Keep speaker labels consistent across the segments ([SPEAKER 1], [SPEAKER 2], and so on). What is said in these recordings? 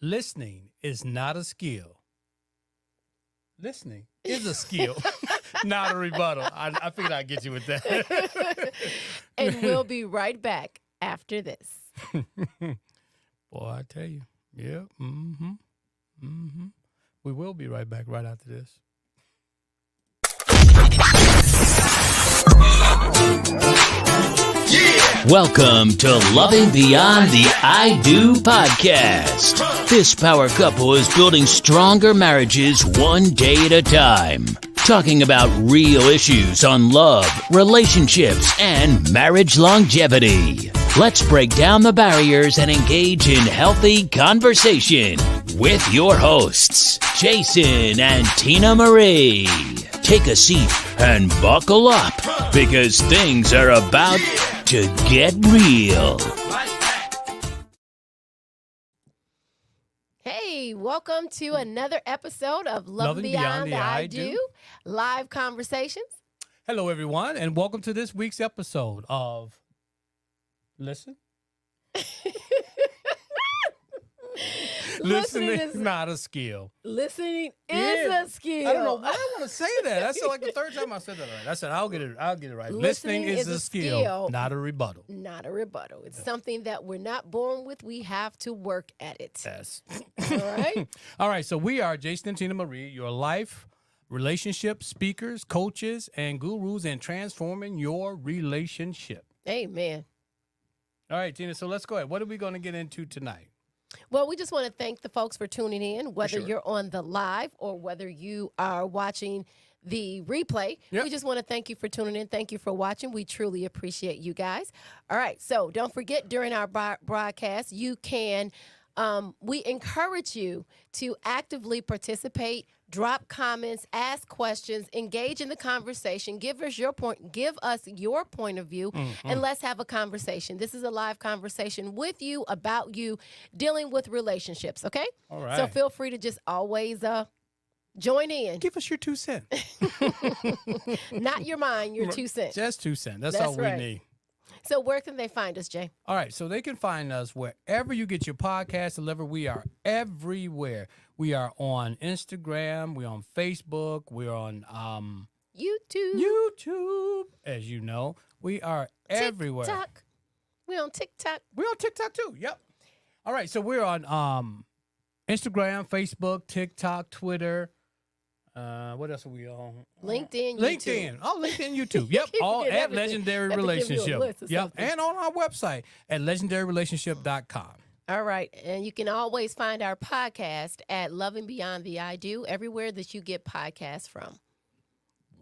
[SPEAKER 1] Listening is not a skill. Listening is a skill, not a rebuttal. I figured I'd get you with that.
[SPEAKER 2] And we'll be right back after this.
[SPEAKER 1] Boy, I tell you. Yeah. Mm-hmm. Mm-hmm. We will be right back right after this.
[SPEAKER 3] Welcome to Loving Beyond the I Do podcast. This power couple is building stronger marriages one day at a time. Talking about real issues on love, relationships, and marriage longevity. Let's break down the barriers and engage in healthy conversation with your hosts, Jason and Tina Marie. Take a seat and buckle up because things are about to get real.
[SPEAKER 2] Hey, welcome to another episode of Loving Beyond the I Do Live Conversations.
[SPEAKER 1] Hello, everyone, and welcome to this week's episode of Listen. Listening is not a skill.
[SPEAKER 2] Listening is a skill.
[SPEAKER 1] I don't know why I want to say that. That's like the third time I said that. Right. I said I'll get it right. Listening is a skill, not a rebuttal.
[SPEAKER 2] Not a rebuttal. It's something that we're not born with. We have to work at it.
[SPEAKER 1] Yes.
[SPEAKER 2] All right.
[SPEAKER 1] All right. So we are Jason and Tina Marie, your life, relationship speakers, coaches, and gurus in transforming your relationship.
[SPEAKER 2] Amen.
[SPEAKER 1] All right, Tina. So let's go ahead. What are we going to get into tonight?
[SPEAKER 2] Well, we just want to thank the folks for tuning in, whether
[SPEAKER 1] Sure.
[SPEAKER 2] you're on the live or whether you are watching the replay.
[SPEAKER 1] Yep.
[SPEAKER 2] We just want to thank you for tuning in. Thank you for watching. We truly appreciate you guys. All right. So don't forget, during our broadcast, you can, we encourage you to actively participate, drop comments, ask questions, engage in the conversation, give us your point of view, and let's have a conversation. This is a live conversation with you, about you, dealing with relationships, okay?
[SPEAKER 1] All right.
[SPEAKER 2] So feel free to just always join in.
[SPEAKER 1] Give us your 2 cents.
[SPEAKER 2] Not your mind, your 2 cents.
[SPEAKER 1] Just 2 cents. That's
[SPEAKER 2] That's
[SPEAKER 1] all
[SPEAKER 2] right.
[SPEAKER 1] we need.
[SPEAKER 2] So where can they find us, Jay?
[SPEAKER 1] All right, so they can find us wherever you get your podcast delivered. We are everywhere. We are on Instagram. We're on Facebook. We're on YouTube, as you know. We are everywhere.
[SPEAKER 2] TikTok. We're on TikTok.
[SPEAKER 1] We're on TikTok, too. Yep. All right, so we're on Instagram, Facebook, TikTok, Twitter. What else are we on?
[SPEAKER 2] LinkedIn, YouTube.
[SPEAKER 1] LinkedIn. Oh, LinkedIn, YouTube. Yep. All
[SPEAKER 2] forget
[SPEAKER 1] at
[SPEAKER 2] everything.
[SPEAKER 1] Legendary
[SPEAKER 2] Have to give you a
[SPEAKER 1] Relationship.
[SPEAKER 2] list or
[SPEAKER 1] Yep.
[SPEAKER 2] something.
[SPEAKER 1] And on our website at legendaryrelationship.com.
[SPEAKER 2] All right. And you can always find our podcast at Loving Beyond the I Do, everywhere that you get podcasts from.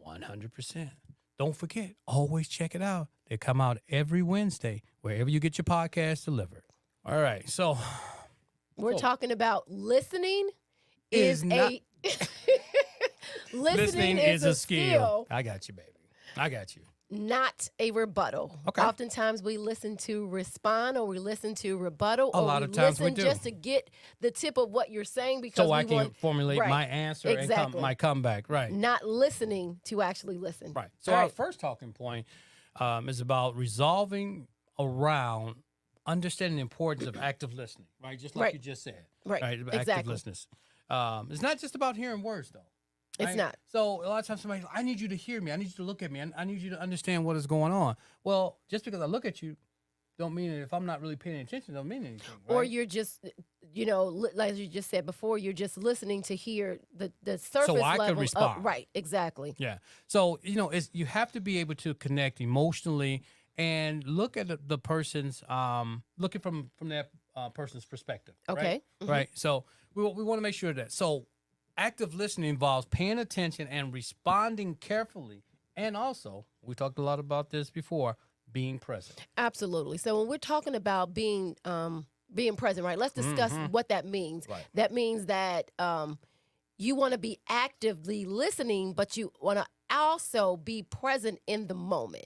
[SPEAKER 1] 100%. Don't forget, always check it out. They come out every Wednesday, wherever you get your podcast delivered. All right. So
[SPEAKER 2] We're talking about listening
[SPEAKER 1] Is not-
[SPEAKER 2] Listening is a skill,
[SPEAKER 1] I got you, baby. I got you.
[SPEAKER 2] not a rebuttal.
[SPEAKER 1] Okay.
[SPEAKER 2] Oftentimes we listen to respond or we listen to rebuttal
[SPEAKER 1] A
[SPEAKER 2] or
[SPEAKER 1] lot
[SPEAKER 2] we
[SPEAKER 1] of times we
[SPEAKER 2] listen
[SPEAKER 1] do.
[SPEAKER 2] just to get the tip of what you're saying because
[SPEAKER 1] So I
[SPEAKER 2] we
[SPEAKER 1] can
[SPEAKER 2] want
[SPEAKER 1] formulate
[SPEAKER 2] right.
[SPEAKER 1] my answer
[SPEAKER 2] Exactly.
[SPEAKER 1] and my comeback. Right.
[SPEAKER 2] not listening to actually listen.
[SPEAKER 1] Right. So
[SPEAKER 2] All
[SPEAKER 1] our
[SPEAKER 2] right.
[SPEAKER 1] first talking point is about resolving around understanding the importance of active listening, right? Just like
[SPEAKER 2] Right.
[SPEAKER 1] you just said.
[SPEAKER 2] Right.
[SPEAKER 1] Active
[SPEAKER 2] Exactly.
[SPEAKER 1] listening. It's not just about hearing words, though.
[SPEAKER 2] It's
[SPEAKER 1] right?
[SPEAKER 2] not.
[SPEAKER 1] So a lot of times somebody's like, I need you to hear me. I need you to look at me. I need you to understand what is going on. Well, just because I look at you don't mean that if I'm not really paying attention, don't mean anything. Right?
[SPEAKER 2] Or you're just, like you just said before, you're just listening to hear the surface
[SPEAKER 1] So I
[SPEAKER 2] level.
[SPEAKER 1] could respond.
[SPEAKER 2] Right, exactly.
[SPEAKER 1] Yeah. So, you have to be able to connect emotionally and look at the person's, looking from that person's perspective.
[SPEAKER 2] Okay.
[SPEAKER 1] Right. Right. So we want to make sure that. So active listening involves paying attention and responding carefully. And also, we talked a lot about this before, being present.
[SPEAKER 2] Absolutely. So when we're talking about being present, right, let's discuss what that means.
[SPEAKER 1] Right.
[SPEAKER 2] That means that you want to be actively listening, but you want to also be present in the moment.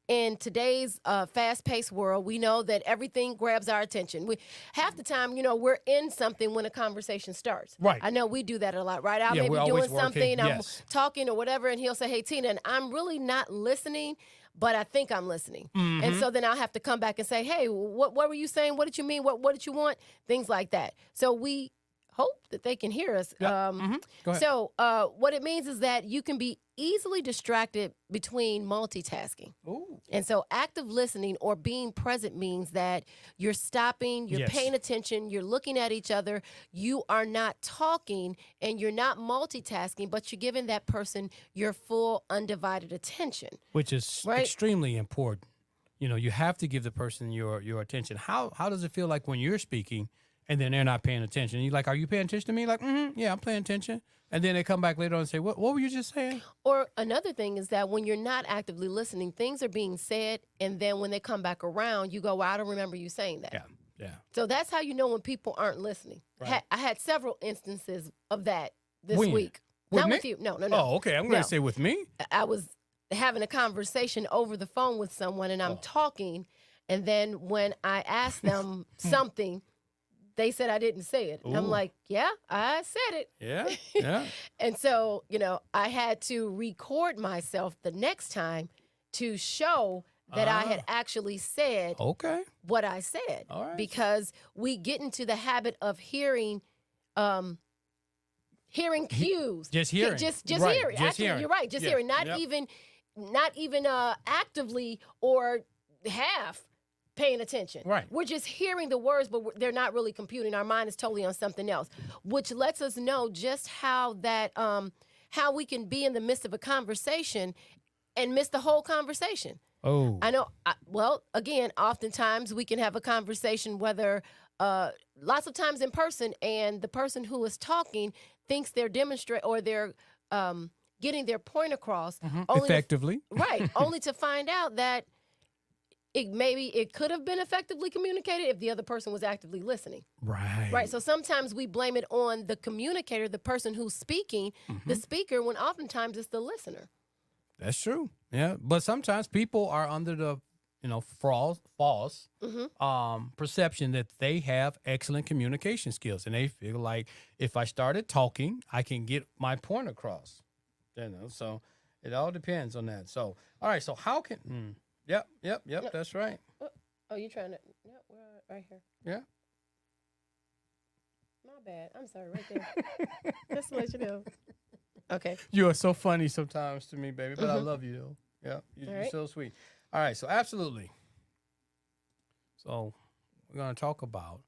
[SPEAKER 2] In today's fast-paced world, we know that everything grabs our attention. Half the time, we're in something when a conversation starts.
[SPEAKER 1] Right.
[SPEAKER 2] I know we do that a lot, right? I
[SPEAKER 1] Yeah,
[SPEAKER 2] may be
[SPEAKER 1] we're
[SPEAKER 2] doing
[SPEAKER 1] always working,
[SPEAKER 2] something, I'm
[SPEAKER 1] yes.
[SPEAKER 2] talking or whatever, and he'll say, hey, Tina, and I'm really not listening, but I think I'm listening.
[SPEAKER 1] Mm-hmm.
[SPEAKER 2] And so then I'll have to come back and say, hey, what were you saying? What did you mean? What did you want? Things like that. So we hope that they can hear us.
[SPEAKER 1] Go ahead.
[SPEAKER 2] So what it means is that you can be easily distracted between multitasking.
[SPEAKER 1] Ooh.
[SPEAKER 2] And so active listening or being present means that you're stopping, you're
[SPEAKER 1] Yes.
[SPEAKER 2] paying attention, you're looking at each other, you are not talking and you're not multitasking, but you're giving that person your full undivided attention.
[SPEAKER 1] Which is
[SPEAKER 2] Right.
[SPEAKER 1] extremely important. You know, you have to give the person your attention. How does it feel like when you're speaking and then they're not paying attention? And you're like, are you paying attention to me? Like, yeah, I'm paying attention. And then they come back later on and say, what were you just saying?
[SPEAKER 2] Or another thing is that when you're not actively listening, things are being said, and then when they come back around, you go, well, I don't remember you saying that.
[SPEAKER 1] Yeah.
[SPEAKER 2] So that's how you know when people aren't listening.
[SPEAKER 1] Right.
[SPEAKER 2] I had several instances of that this
[SPEAKER 1] When?
[SPEAKER 2] week.
[SPEAKER 1] With
[SPEAKER 2] Not
[SPEAKER 1] me?
[SPEAKER 2] with you. No.
[SPEAKER 1] Oh, okay. I'm going to
[SPEAKER 2] No.
[SPEAKER 1] say with me.
[SPEAKER 2] I was having a conversation over the phone with someone, and I'm talking, and then when I asked them something, they said I didn't say it. And I'm
[SPEAKER 1] Ooh.
[SPEAKER 2] like, yeah, I said it.
[SPEAKER 1] Yeah.
[SPEAKER 2] And so, I had to record myself the next time to show that I had actually said
[SPEAKER 1] Okay.
[SPEAKER 2] what I said.
[SPEAKER 1] All right.
[SPEAKER 2] Because we get into the habit of hearing cues.
[SPEAKER 1] Just hearing.
[SPEAKER 2] Just
[SPEAKER 1] Right,
[SPEAKER 2] hearing.
[SPEAKER 1] just
[SPEAKER 2] Actually,
[SPEAKER 1] hearing.
[SPEAKER 2] you're right. Just
[SPEAKER 1] Yeah,
[SPEAKER 2] hearing.
[SPEAKER 1] yep.
[SPEAKER 2] Not even actively or half paying attention.
[SPEAKER 1] Right.
[SPEAKER 2] We're just hearing the words, but they're not really computing. Our mind is totally on something else, which lets us know just how that how we can be in the midst of a conversation and miss the whole conversation.
[SPEAKER 1] Oh.
[SPEAKER 2] I know. Well, again, oftentimes we can have a conversation, whether lots of times in person, and the person who is talking thinks they're demonstrating or they're getting their point across only
[SPEAKER 1] Effectively.
[SPEAKER 2] only to find out that it could have been effectively communicated if the other person was actively listening. Right. So sometimes we blame it on the communicator, the person who's speaking, the speaker, when oftentimes it's the listener.
[SPEAKER 1] That's true. Yeah. But sometimes people are under the, false perception that they have excellent communication skills. And they feel like if I started talking, I can get my point across. So it all depends on that. So, all right. So how can, Yep. That's right.
[SPEAKER 2] Oh, you're trying to, we're right here.
[SPEAKER 1] Yeah.
[SPEAKER 2] My bad. I'm sorry, right there. Just to let you know. Okay.
[SPEAKER 1] You are so funny sometimes to me, baby, but I love you though. Yeah, you're
[SPEAKER 2] right.
[SPEAKER 1] so sweet. All right, so absolutely. So we're going to talk about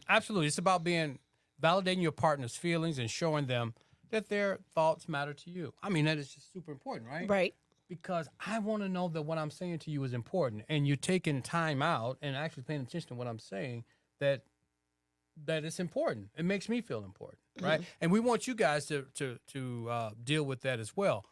[SPEAKER 1] absolutely. It's about validating your partner's feelings and showing them that their thoughts matter to you. I mean, that is just super important, right?
[SPEAKER 2] Right.
[SPEAKER 1] Because I want to know that what I'm saying to you is important, and you're taking time out and actually paying attention to what I'm saying. That it's important. It makes me feel important, right? And we want you guys to deal with that as well.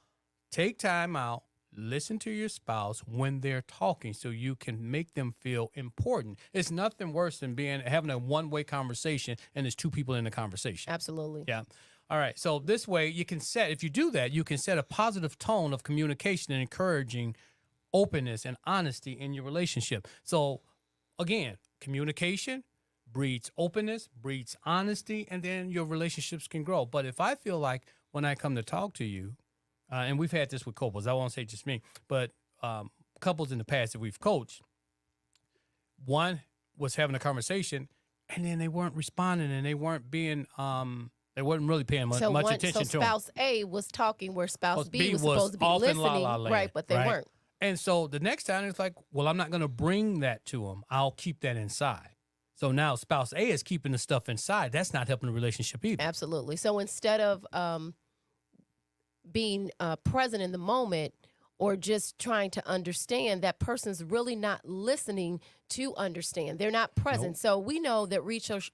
[SPEAKER 1] Take time out, listen to your spouse when they're talking, so you can make them feel important. It's nothing worse than having a one-way conversation and there's two people in the conversation.
[SPEAKER 2] Absolutely.
[SPEAKER 1] Yeah. All right. So this way you can if you do that, you can set a positive tone of communication and encouraging openness and honesty in your relationship. So again, communication breeds openness, breeds honesty, and then your relationships can grow. But if I feel like when I come to talk to you, and we've had this with couples, I won't say just me, but couples in the past that we've coached, one was having a conversation and then they weren't responding and they weren't being they wasn't really paying much attention to them.
[SPEAKER 2] So spouse A was talking where spouse B was
[SPEAKER 1] was
[SPEAKER 2] supposed to be
[SPEAKER 1] off in
[SPEAKER 2] listening,
[SPEAKER 1] la la land,
[SPEAKER 2] right? But they
[SPEAKER 1] right?
[SPEAKER 2] weren't.
[SPEAKER 1] And so the next time it's like, well, I'm not going to bring that to them. I'll keep that inside. So now spouse A is keeping the stuff inside. That's not helping the relationship either.
[SPEAKER 2] Absolutely. So instead of being present in the moment or just trying to understand, that person's really not listening to understand. They're not present.
[SPEAKER 1] Nope.
[SPEAKER 2] So we know that research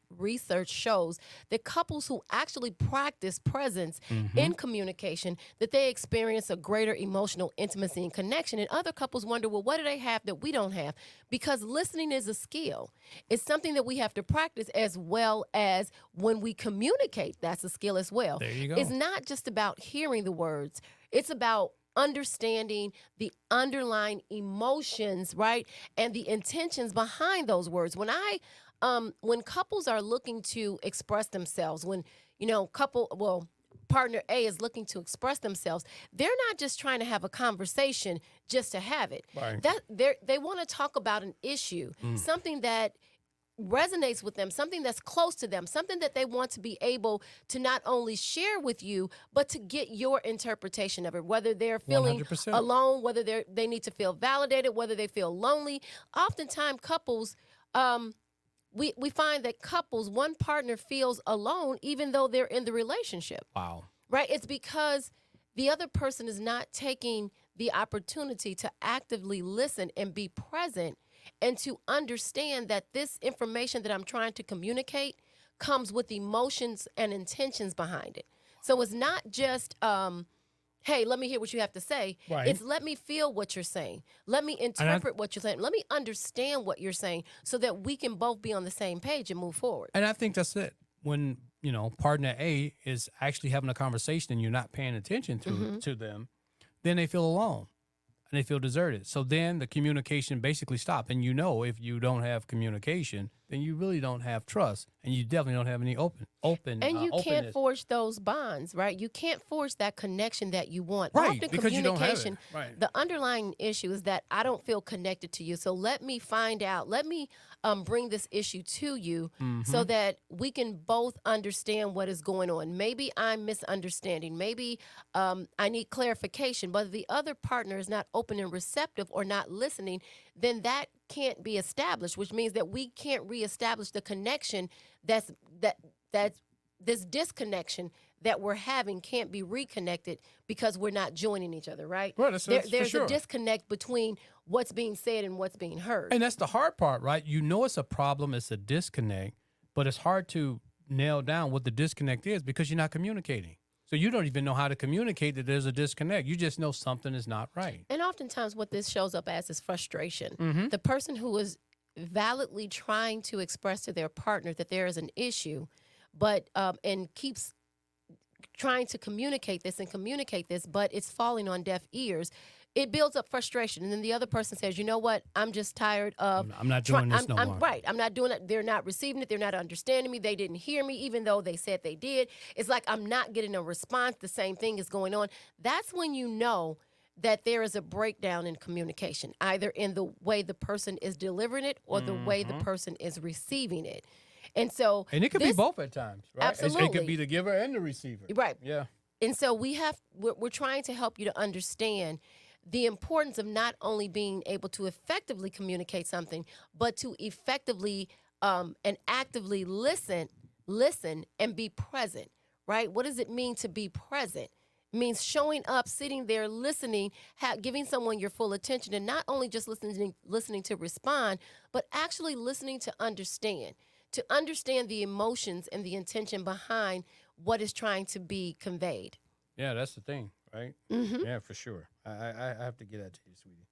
[SPEAKER 2] shows that couples who actually practice presence in communication, that they experience a greater emotional intimacy and connection. And other couples wonder, well, what do they have that we don't have? Because listening is a skill. It's something that we have to practice, as well as when we communicate, that's a skill as well.
[SPEAKER 1] There you go.
[SPEAKER 2] It's not just about hearing the words. It's about understanding the underlying emotions, right? And the intentions behind those words. When couples are looking to express themselves, when, partner A is looking to express themselves, they're not just trying to have a conversation just to have it.
[SPEAKER 1] Right.
[SPEAKER 2] That they want to talk about an issue, something that resonates with them, something that's close to them, something that they want to be able to not only share with you, but to get your interpretation of it, whether they're feeling
[SPEAKER 1] 100%.
[SPEAKER 2] alone, whether they need to feel validated, whether they feel lonely. Oftentimes couples, we find that couples, one partner feels alone even though they're in the relationship.
[SPEAKER 1] Wow.
[SPEAKER 2] Right? It's because the other person is not taking the opportunity to actively listen and be present and to understand that this information that I'm trying to communicate comes with emotions and intentions behind it. So it's not just, hey, let me hear what you have to say.
[SPEAKER 1] Right.
[SPEAKER 2] It's let me feel what you're saying. Let me interpret what you're saying. Let me understand what you're saying so that we can both be on the same page and move forward.
[SPEAKER 1] And I think that's it. When, partner A is actually having a conversation and you're not paying attention to them, then they feel alone and they feel deserted. So then the communication basically stops. And if you don't have communication, then you really don't have trust, and you definitely don't have any open.
[SPEAKER 2] And you can't
[SPEAKER 1] openness.
[SPEAKER 2] forge those bonds, right? You can't forge that connection that you want.
[SPEAKER 1] Right,
[SPEAKER 2] Often
[SPEAKER 1] because you don't have it.
[SPEAKER 2] communication,
[SPEAKER 1] Right.
[SPEAKER 2] the underlying issue is that I don't feel connected to you. So let me find out. Let me bring this issue to you so that we can both understand what is going on. Maybe I'm misunderstanding. Maybe I need clarification. But if the other partner is not open and receptive or not listening, then that can't be established, which means that we can't reestablish the connection that's this disconnection that we're having can't be reconnected because we're not joining each other, right?
[SPEAKER 1] Right, that's for
[SPEAKER 2] There's
[SPEAKER 1] sure.
[SPEAKER 2] a disconnect between what's being said and what's being heard.
[SPEAKER 1] And that's the hard part, right? It's a problem, it's a disconnect, but it's hard to nail down what the disconnect is because you're not communicating. So you don't even know how to communicate that there's a disconnect. You just know something is not right.
[SPEAKER 2] And oftentimes what this shows up as is frustration.
[SPEAKER 1] Mm-hmm.
[SPEAKER 2] The person who is validly trying to express to their partner that there is an issue, but and keeps trying to communicate this, but it's falling on deaf ears. It builds up frustration. And then the other person says, you know what? I'm just tired of...
[SPEAKER 1] I'm not doing this no more.
[SPEAKER 2] Right. I'm not doing it. They're not receiving it. They're not understanding me. They didn't hear me, even though they said they did. It's like I'm not getting a response. The same thing is going on. That's when you know that there is a breakdown in communication, either in the way the person is delivering it or the way the person is receiving it. And so...
[SPEAKER 1] And it could be both at times, right?
[SPEAKER 2] Absolutely.
[SPEAKER 1] It could be the giver and the receiver.
[SPEAKER 2] Right.
[SPEAKER 1] Yeah.
[SPEAKER 2] And so we're trying to help you to understand the importance of not only being able to effectively communicate something, but to effectively and actively listen and be present, right? What does it mean to be present? It means showing up, sitting there, listening, giving someone your full attention, and not only just listening to respond, but actually listening to understand the emotions and the intention behind what is trying to be conveyed.
[SPEAKER 1] Yeah, that's the thing, right?
[SPEAKER 2] Mm-hmm.
[SPEAKER 1] Yeah, for sure. I have to get that to you, sweetie.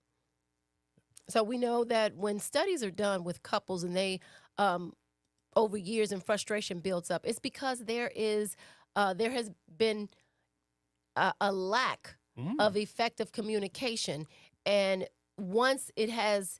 [SPEAKER 2] So we know that when studies are done with couples and they, over years and frustration builds up, it's because there has been a lack of effective communication. And once it has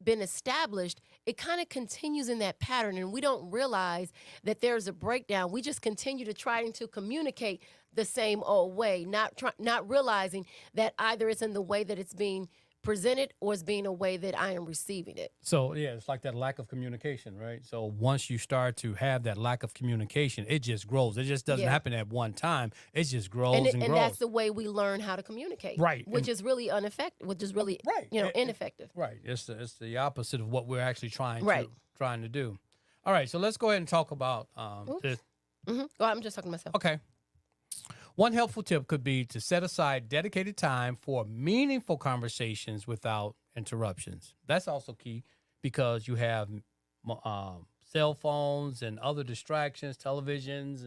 [SPEAKER 2] been established, it kind of continues in that pattern, and we don't realize that there's a breakdown. We just continue to try to communicate the same old way, not realizing that either it's in the way that it's being presented or it's being a way that I am receiving it.
[SPEAKER 1] So, yeah, it's like that lack of communication, right? So once you start to have that lack of communication, it just grows. It just doesn't happen at one time. It just grows and grows.
[SPEAKER 2] And that's the way we learn how to communicate.
[SPEAKER 1] Right.
[SPEAKER 2] Which is really ineffective, which is really, ineffective.
[SPEAKER 1] Right. It's the opposite of what we're actually trying to do. All right. So let's go ahead and talk about this.
[SPEAKER 2] Mm-hmm. Well, I'm just talking to myself.
[SPEAKER 1] Okay. One helpful tip could be to set aside dedicated time for meaningful conversations without interruptions. That's also key because you have cell phones and other distractions, televisions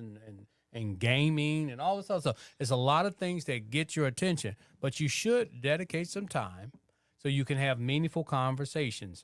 [SPEAKER 1] and gaming and all this other stuff. There's a lot of things that get your attention, but you should dedicate some time so you can have meaningful conversations.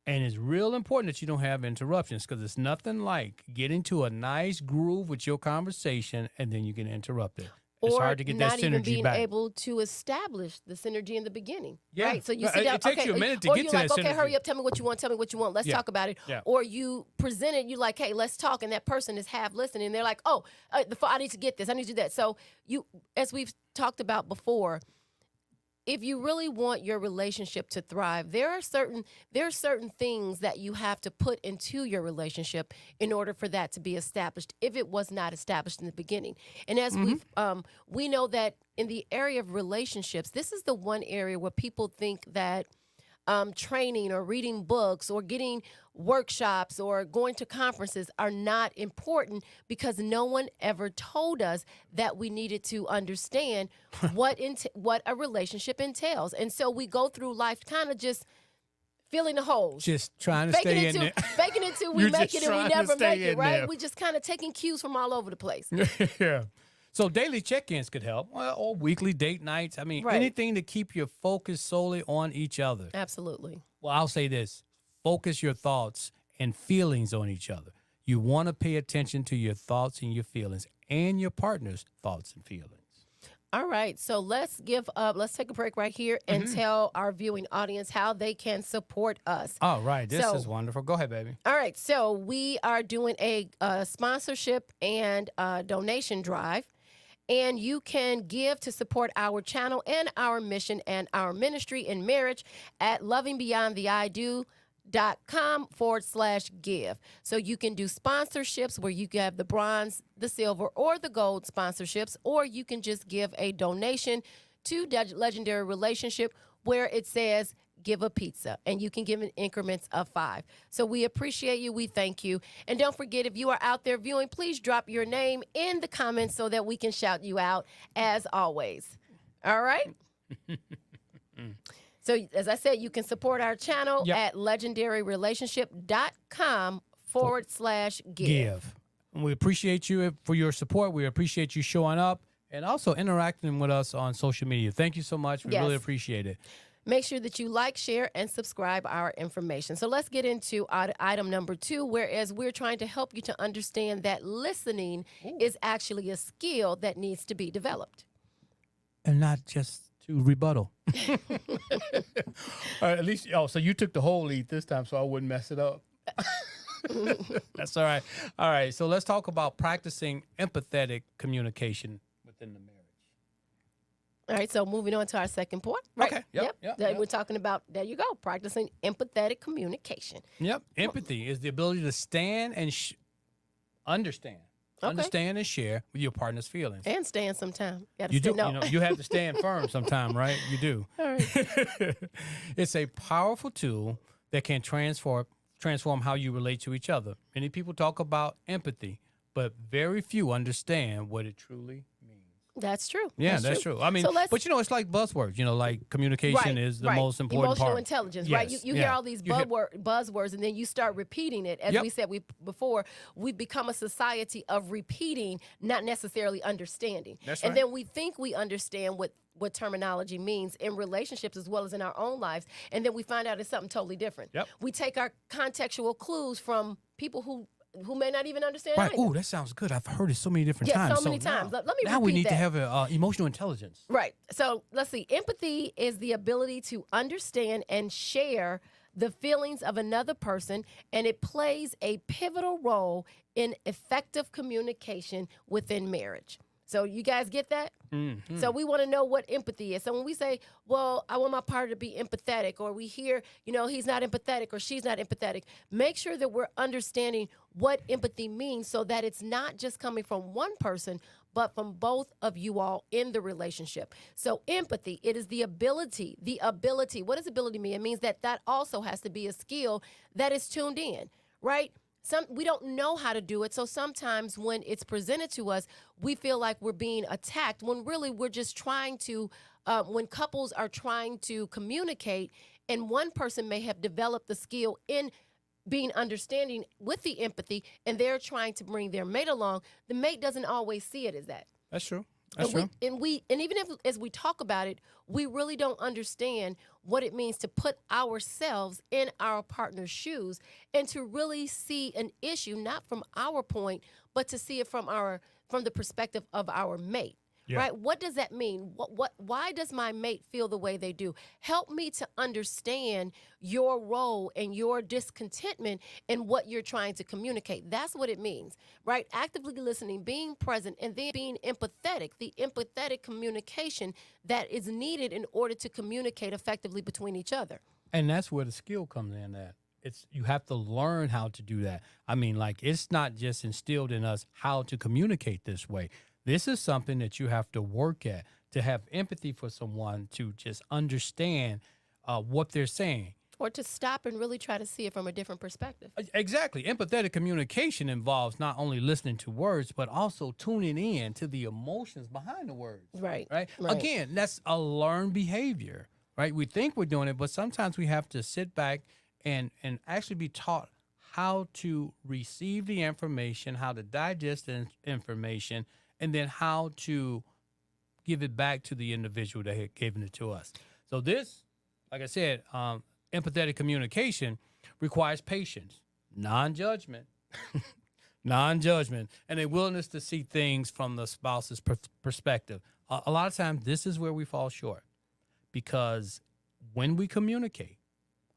[SPEAKER 1] And it's real important that you don't have interruptions because it's nothing like getting to a nice groove with your conversation and then you get interrupted. It's
[SPEAKER 2] or
[SPEAKER 1] hard to get that
[SPEAKER 2] not even
[SPEAKER 1] synergy
[SPEAKER 2] being
[SPEAKER 1] back.
[SPEAKER 2] able to establish the synergy in the beginning.
[SPEAKER 1] Yeah.
[SPEAKER 2] Right. So you
[SPEAKER 1] Right.
[SPEAKER 2] sit down.
[SPEAKER 1] It takes
[SPEAKER 2] okay,
[SPEAKER 1] you a minute to
[SPEAKER 2] or
[SPEAKER 1] get
[SPEAKER 2] you're
[SPEAKER 1] to
[SPEAKER 2] like,
[SPEAKER 1] that
[SPEAKER 2] okay,
[SPEAKER 1] synergy.
[SPEAKER 2] hurry up, tell me what you want. Tell me what you want. Let's
[SPEAKER 1] Yeah.
[SPEAKER 2] talk about it.
[SPEAKER 1] Yeah.
[SPEAKER 2] Or you present it. You like, hey, let's talk, and that person is half listening. And they're like, oh, I need to get this. I need to do that. So you, as we've talked about before, if you really want your relationship to thrive, there are certain things that you have to put into your relationship in order for that to be established if it was not established in the beginning. And as we know that in the area of relationships, this is the one area where people think that training or reading books or getting workshops or going to conferences are not important because no one ever told us that we needed to understand what a relationship entails. And so we go through life kind of just filling the holes.
[SPEAKER 1] Just trying to stay in there.
[SPEAKER 2] Faking it till we
[SPEAKER 1] You're
[SPEAKER 2] make
[SPEAKER 1] just
[SPEAKER 2] it and we
[SPEAKER 1] trying to
[SPEAKER 2] never
[SPEAKER 1] stay
[SPEAKER 2] make it,
[SPEAKER 1] in
[SPEAKER 2] right?
[SPEAKER 1] there.
[SPEAKER 2] We just kind of taking cues from all over the place.
[SPEAKER 1] Yeah. So daily check-ins could help, well, or weekly date nights. I mean,
[SPEAKER 2] Right.
[SPEAKER 1] anything to keep your focus solely on each other.
[SPEAKER 2] Absolutely.
[SPEAKER 1] Well, I'll say this. Focus your thoughts and feelings on each other. You want to pay attention to your thoughts and your feelings and your partner's thoughts and feelings.
[SPEAKER 2] All right, so let's take a break right here and tell our viewing audience how they can support us.
[SPEAKER 1] All right. This
[SPEAKER 2] So-
[SPEAKER 1] is wonderful. Go ahead, baby.
[SPEAKER 2] All right, so we are doing a sponsorship and donation drive, and you can give to support our channel and our mission and our ministry in marriage at lovingbeyondtheido.com/give. So you can do sponsorships where you have the bronze, the silver, or the gold sponsorships, or you can just give a donation to Legendary Relationship where it says give a pizza, and you can give in increments of 5. So we appreciate you. We thank you. And don't forget, if you are out there viewing, please drop your name in the comments so that we can shout you out as always. All right? So as I said, you can support our channel
[SPEAKER 1] Yep.
[SPEAKER 2] at legendaryrelationship.com/give.
[SPEAKER 1] Give. And we appreciate you for your support. We appreciate you showing up and also interacting with us on social media. Thank you so much. We really
[SPEAKER 2] Yes.
[SPEAKER 1] appreciate it.
[SPEAKER 2] Make sure that you like, share, and subscribe our information. So let's get into item number 2, whereas we're trying to help you to understand that listening is actually a skill that needs to be developed.
[SPEAKER 1] And not just to rebuttal. At least, so you took the whole lead this time so I wouldn't mess it up. That's all right. All right, so let's talk about practicing empathetic communication within the marriage.
[SPEAKER 2] All right, so moving on to our second point. Right?
[SPEAKER 1] Okay, yep, yep,
[SPEAKER 2] That
[SPEAKER 1] yep.
[SPEAKER 2] We're talking about, there you go, practicing empathetic communication.
[SPEAKER 1] Yep. Empathy is the ability to stand and understand.
[SPEAKER 2] Okay.
[SPEAKER 1] Understand and share with your partner's feelings.
[SPEAKER 2] And stand sometime.
[SPEAKER 1] You do. You have to stand firm sometime, right? You do.
[SPEAKER 2] All right.
[SPEAKER 1] It's a powerful tool that can transform how you relate to each other. Many people talk about empathy, but very few understand what it truly means.
[SPEAKER 2] That's true.
[SPEAKER 1] Yeah, that's true. I mean,
[SPEAKER 2] So let's-
[SPEAKER 1] but it's like buzzwords. Like communication is the most important
[SPEAKER 2] Emotional
[SPEAKER 1] part.
[SPEAKER 2] intelligence,
[SPEAKER 1] Yes,
[SPEAKER 2] right? You hear
[SPEAKER 1] yeah.
[SPEAKER 2] all these
[SPEAKER 1] You hear-
[SPEAKER 2] buzzwords, and then you start repeating it. As
[SPEAKER 1] Yep.
[SPEAKER 2] we said before, we've become a society of repeating, not necessarily understanding.
[SPEAKER 1] That's
[SPEAKER 2] And
[SPEAKER 1] right.
[SPEAKER 2] then we think we understand what terminology means in relationships as well as in our own lives, and then we find out it's something totally different.
[SPEAKER 1] Yep.
[SPEAKER 2] We take our contextual clues from people who may not even understand
[SPEAKER 1] Right.
[SPEAKER 2] either.
[SPEAKER 1] Oh, that sounds good. I've heard it so many different
[SPEAKER 2] Yeah,
[SPEAKER 1] times.
[SPEAKER 2] so many times. Let me
[SPEAKER 1] now we
[SPEAKER 2] repeat
[SPEAKER 1] need to
[SPEAKER 2] that.
[SPEAKER 1] have emotional intelligence.
[SPEAKER 2] Right. So let's see. Empathy is the ability to understand and share the feelings of another person, and it plays a pivotal role in effective communication within marriage. So you guys get that?
[SPEAKER 1] Mm-hmm.
[SPEAKER 2] So we want to know what empathy is. So when we say, well, I want my partner to be empathetic, or we hear, he's not empathetic or she's not empathetic, make sure that we're understanding what empathy means so that it's not just coming from one person, but from both of you all in the relationship. So empathy, it is the ability. What does ability mean? It means that also has to be a skill that is tuned in, right? We don't know how to do it, so sometimes when it's presented to us, we feel like we're being attacked, when really we're just trying to, when couples are trying to communicate, and one person may have developed the skill in being understanding with the empathy, and they're trying to bring their mate along, the mate doesn't always see it as that.
[SPEAKER 1] That's true. That's true.
[SPEAKER 2] And even if as we talk about it, we really don't understand what it means to put ourselves in our partner's shoes and to really see an issue not from our point, but to see it from the perspective of our mate.
[SPEAKER 1] Yeah.
[SPEAKER 2] right? What does that mean? Why does my mate feel the way they do? Help me to understand your role and your discontentment in what you're trying to communicate. That's what it means, right? Actively listening, being present, and then being empathetic, the empathetic communication that is needed in order to communicate effectively between each other.
[SPEAKER 1] And that's where the skill comes in at. It's you have to learn how to do that. I mean, like it's not just instilled in us how to communicate this way. This is something that you have to work at to have empathy for someone, to just understand what they're saying.
[SPEAKER 2] Or to stop and really try to see it from a different perspective.
[SPEAKER 1] Exactly. Empathetic communication involves not only listening to words, but also tuning in to the emotions behind the words.
[SPEAKER 2] Right.
[SPEAKER 1] Right.
[SPEAKER 2] Right.
[SPEAKER 1] Again, that's a learned behavior, right? We think we're doing it, but sometimes we have to sit back and actually be taught how to receive the information, how to digest the information, and then how to give it back to the individual that had given it to us. So this, like I said, empathetic communication requires patience, non-judgment, and a willingness to see things from the spouse's perspective. A lot of times, this is where we fall short, because when we communicate,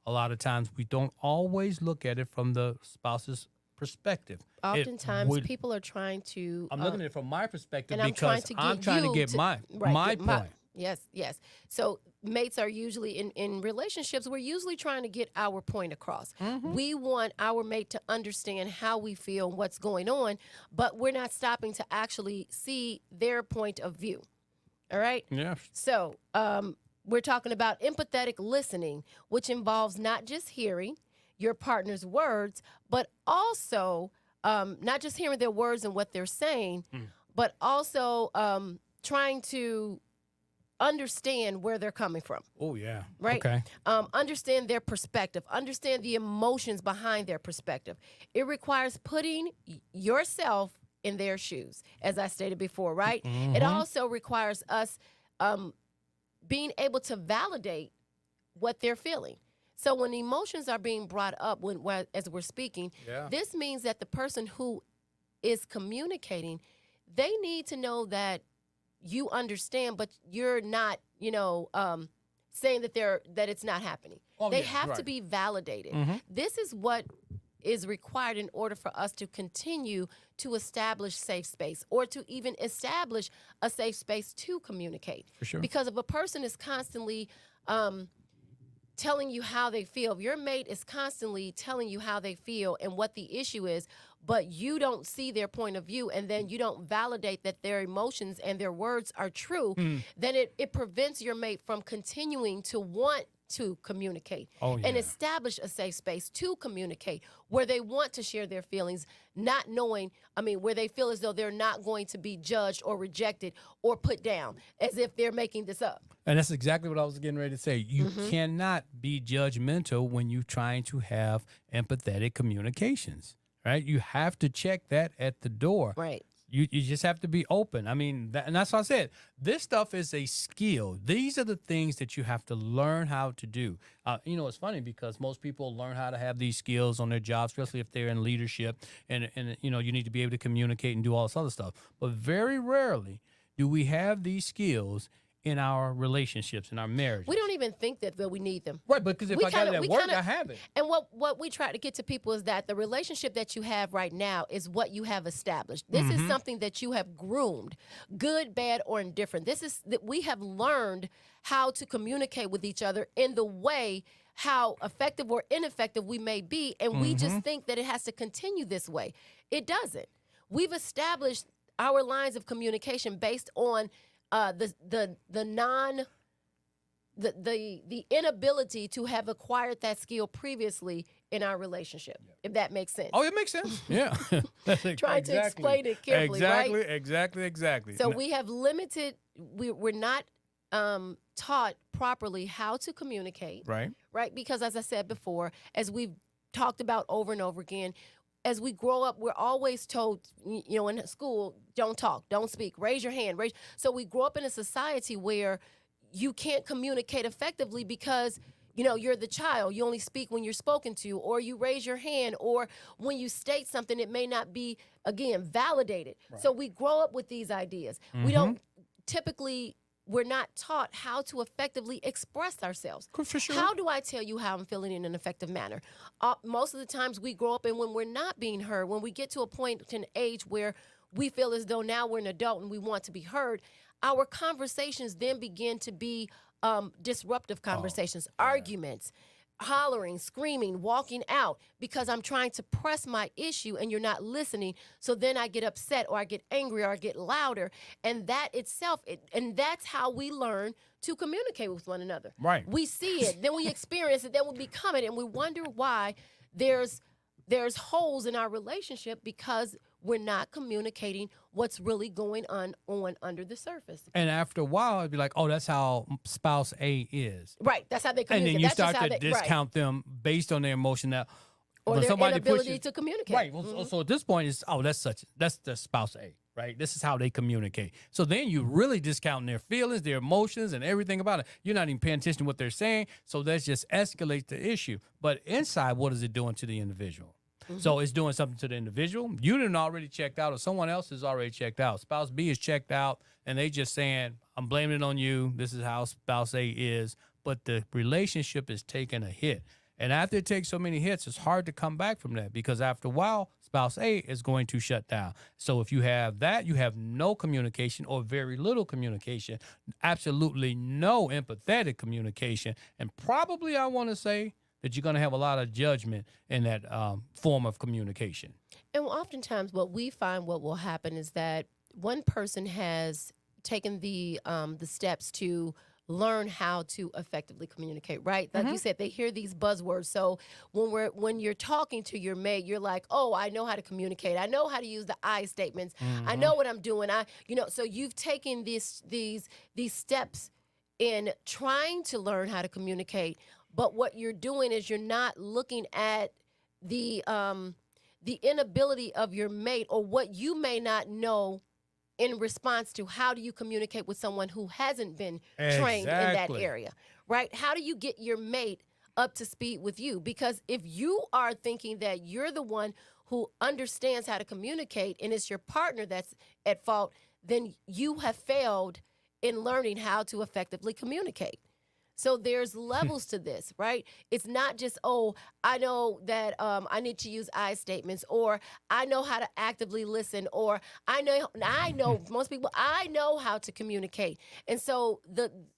[SPEAKER 1] a lot of times we don't always look at it from the spouse's perspective.
[SPEAKER 2] Oftentimes, people are trying to.
[SPEAKER 1] I'm looking at it from my perspective
[SPEAKER 2] and
[SPEAKER 1] because I'm trying to get my point.
[SPEAKER 2] Yes, yes. So mates are usually in relationships, we're usually trying to get our point across. We want our mate to understand how we feel and what's going on, but we're not stopping to actually see their point of view. All right?
[SPEAKER 1] Yeah.
[SPEAKER 2] So we're talking about empathetic listening, which involves not just hearing your partner's words, but also not just hearing their words and what they're saying, but also trying to understand where they're coming from.
[SPEAKER 1] Oh, yeah.
[SPEAKER 2] Right?
[SPEAKER 1] Okay.
[SPEAKER 2] Understand their perspective, understand the emotions behind their perspective. It requires putting yourself in their shoes, as I stated before, right? It also requires us being able to validate what they're feeling. So when emotions are being brought up as we're speaking, this means that the person who is communicating, they need to know that you understand, but you're not, saying that it's not happening. They have to be validated. This is what is required in order for us to continue to establish safe space, or to even establish a safe space to communicate.
[SPEAKER 1] For sure.
[SPEAKER 2] Because if a person is constantly telling you how they feel, if your mate is constantly telling you how they feel and what the issue is, but you don't see their point of view, and then you don't validate that their emotions and their words are true, then it prevents your mate from continuing to want to communicate and establish a safe space to communicate where they want to share their feelings, not knowing, where they feel as though they're not going to be judged or rejected or put down as if they're making this up.
[SPEAKER 1] And that's exactly what I was getting ready to say. You cannot be judgmental when you're trying to have empathetic communications, right? You have to check that at the door.
[SPEAKER 2] Right.
[SPEAKER 1] You just have to be open. And that's what I said. This stuff is a skill. These are the things that you have to learn how to do. It's funny because most people learn how to have these skills on their jobs, especially if they're in leadership, and you need to be able to communicate and do all this other stuff. But very rarely do we have these skills in our relationships, in our marriage.
[SPEAKER 2] We don't even think that we need them.
[SPEAKER 1] Right, because if I got it at work, I have it.
[SPEAKER 2] And what we try to get to people is that the relationship that you have right now is what you have established. This is something that you have groomed, good, bad, or indifferent. This is that we have learned how to communicate with each other in the way how effective or ineffective we may be, and we just think that it has to continue this way. It doesn't. We've established our lines of communication based on the inability to have acquired that skill previously in our relationship, if that makes sense.
[SPEAKER 1] Oh, it makes sense. Yeah.
[SPEAKER 2] Trying to explain it carefully, right?
[SPEAKER 1] Exactly.
[SPEAKER 2] So we have limited, we're not taught properly how to communicate.
[SPEAKER 1] Right.
[SPEAKER 2] Right? Because as I said before, as we've talked about over and over again, as we grow up, we're always told, in school, don't talk, don't speak, raise your hand. So we grow up in a society where you can't communicate effectively because, you're the child. You only speak when you're spoken to, or you raise your hand, or when you state something, it may not be, again, validated. Right. So we grow up with these ideas. We don't typically we're not taught how to effectively express ourselves.
[SPEAKER 1] For sure.
[SPEAKER 2] How do I tell you how I'm feeling in an effective manner? Most of the times we grow up and when we're not being heard, when we get to a point, to an age where we feel as though now we're an adult and we want to be heard, our conversations then begin to be disruptive conversations, arguments, hollering, screaming, walking out because I'm trying to press my issue and you're not listening. So then I get upset or I get angry or I get louder. And that itself, and that's how we learn to communicate with one another.
[SPEAKER 1] Right.
[SPEAKER 2] We see it, then we experience it, then we become it. And we wonder why there's holes in our relationship because we're not communicating what's really going on under the surface.
[SPEAKER 1] And after a while, it'd be like, oh, that's how spouse A is.
[SPEAKER 2] Right. That's how they
[SPEAKER 1] And
[SPEAKER 2] communicate.
[SPEAKER 1] then you
[SPEAKER 2] That's just
[SPEAKER 1] start
[SPEAKER 2] how
[SPEAKER 1] to
[SPEAKER 2] they,
[SPEAKER 1] discount them based on their emotion now.
[SPEAKER 2] or
[SPEAKER 1] when
[SPEAKER 2] their
[SPEAKER 1] somebody
[SPEAKER 2] inability
[SPEAKER 1] pushes,
[SPEAKER 2] to communicate.
[SPEAKER 1] Right. Well, so at this point, it's, oh, that's the spouse A, right? This is how they communicate. So then you really discounting their feelings, their emotions, and everything about it. You're not even paying attention to what they're saying. So that just escalates the issue. But inside, what is it doing to the individual? So it's doing something to the individual. You didn't already checked out, or someone else has already checked out. Spouse B is checked out, and they just saying, I'm blaming it on you. This is how spouse A is. But the relationship is taking a hit. And after it takes so many hits, it's hard to come back from that because after a while, spouse A is going to shut down. So if you have that, you have no communication or very little communication, absolutely no empathetic communication. And probably I want to say that you're going to have a lot of judgment in that form of communication.
[SPEAKER 2] And oftentimes what we find what will happen is that one person has taken the steps to learn how to effectively communicate, right? Like you said, they hear these buzzwords. So when you're talking to your mate, you're like, oh, I know how to communicate. I know how to use the I statements. I know what I'm doing. So you've taken these steps in trying to learn how to communicate. But what you're doing is you're not looking at the inability of your mate or what you may not know in response to how do you communicate with someone who hasn't been trained in that area, right? How do you get your mate up to speed with you? Because if you are thinking that you're the one who understands how to communicate and it's your partner that's at fault, then you have failed in learning how to effectively communicate. So there's levels to this, right? It's not just, oh, I know that I need to use I statements, or I know how to actively listen, or I know most people, I know how to communicate. And so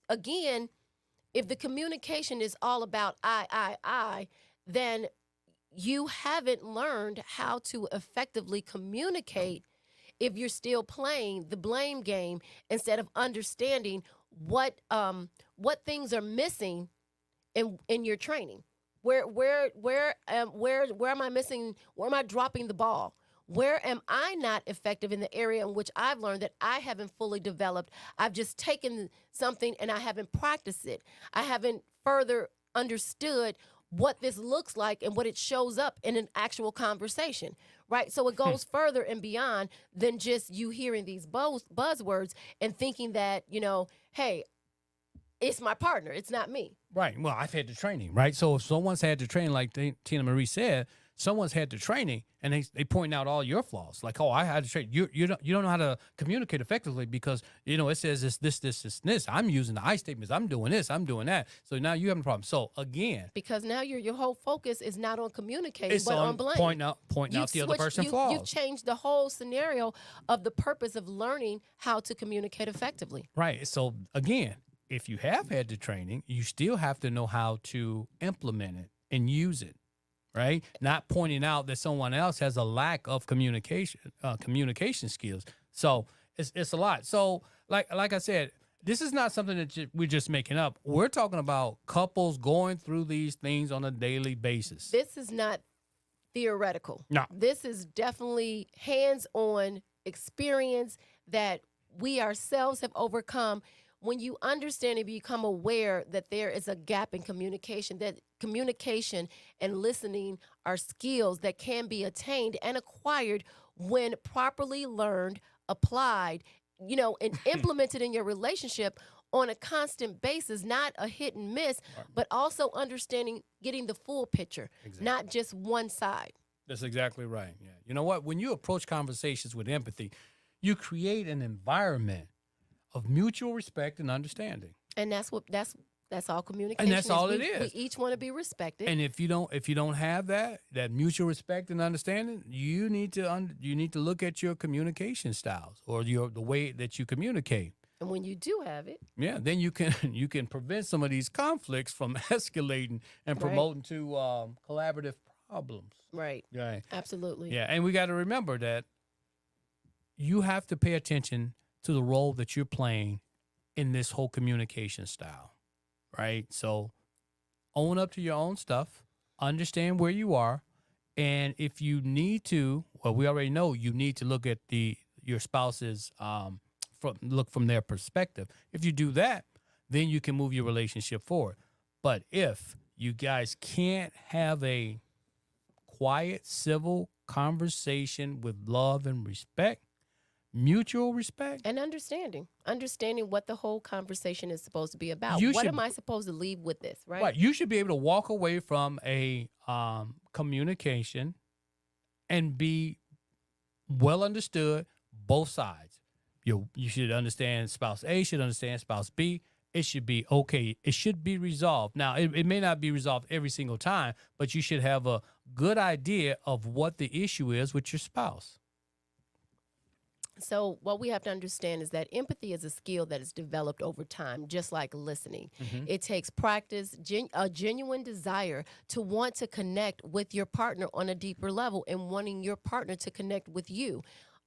[SPEAKER 2] again, if the communication is all about I, then you haven't learned how to effectively communicate if you're still playing the blame game instead of understanding what things are missing in your training. Where am I missing? Where am I dropping the ball? Where am I not effective in the area in which I've learned that I haven't fully developed? I've just taken something and I haven't practiced it. I haven't further understood what this looks like and what it shows up in an actual conversation, right? So it goes further and beyond than just you hearing these buzzwords and thinking that, hey, it's my partner, it's not me.
[SPEAKER 1] Right. Well, I've had the training, right? So if someone's had the training, like Tina Marie said, someone's had the training and they point out all your flaws. Like, oh, I had to train. You don't know how to communicate effectively because, it says this. I'm using the I statements. I'm doing this. I'm doing that. So now you have a problem. So again.
[SPEAKER 2] Because now your whole focus is not on communicating,
[SPEAKER 1] It's
[SPEAKER 2] but on blame.
[SPEAKER 1] Pointing out the other person's flaws.
[SPEAKER 2] You've changed the whole scenario of the purpose of learning how to communicate effectively.
[SPEAKER 1] Right. So again, if you have had the training, you still have to know how to implement it and use it, right? Not pointing out that someone else has a lack of communication skills. So it's a lot. So like I said, this is not something that we're just making up. We're talking about couples going through these things on a daily basis.
[SPEAKER 2] This is not theoretical.
[SPEAKER 1] No.
[SPEAKER 2] This is definitely hands-on experience that we ourselves have overcome. When you understand and become aware that there is a gap in communication, that communication and listening are skills that can be attained and acquired when properly learned, applied, and implemented in your relationship on a constant basis, not a hit and miss, but also understanding, getting the full picture, not just one side.
[SPEAKER 1] That's exactly right. Yeah. You know what? When you approach conversations with empathy, you create an environment of mutual respect and understanding.
[SPEAKER 2] And that's all communication.
[SPEAKER 1] And that's all
[SPEAKER 2] we,
[SPEAKER 1] it is.
[SPEAKER 2] We each want to be respected.
[SPEAKER 1] And if you don't have that mutual respect and understanding, you need to look at your communication styles or the way that you communicate.
[SPEAKER 2] And when you do have it,
[SPEAKER 1] yeah, then you can prevent some of these conflicts from escalating and promoting to collaborative problems.
[SPEAKER 2] Right.
[SPEAKER 1] Right.
[SPEAKER 2] Absolutely.
[SPEAKER 1] Yeah, and we got to remember that you have to pay attention to the role that you're playing in this whole communication style, right? So own up to your own stuff, understand where you are, and if you need to, well, we already know you need to look at your spouse's look from their perspective. If you do that, then you can move your relationship forward. But if you guys can't have a quiet, civil conversation with love and respect, mutual respect,
[SPEAKER 2] and understanding what the whole conversation is supposed to be about. What am I supposed to leave with this, right?
[SPEAKER 1] Right. You should be able to walk away from a communication and be well understood both sides. You should understand spouse A, should understand spouse B. It should be okay. It should be resolved. Now, it may not be resolved every single time, but you should have a good idea of what the issue is with your spouse.
[SPEAKER 2] So what we have to understand is that empathy is a skill that is developed over time, just like listening.
[SPEAKER 1] Mm-hmm.
[SPEAKER 2] It takes practice, a genuine desire to want to connect with your partner on a deeper level and wanting your partner to connect with you.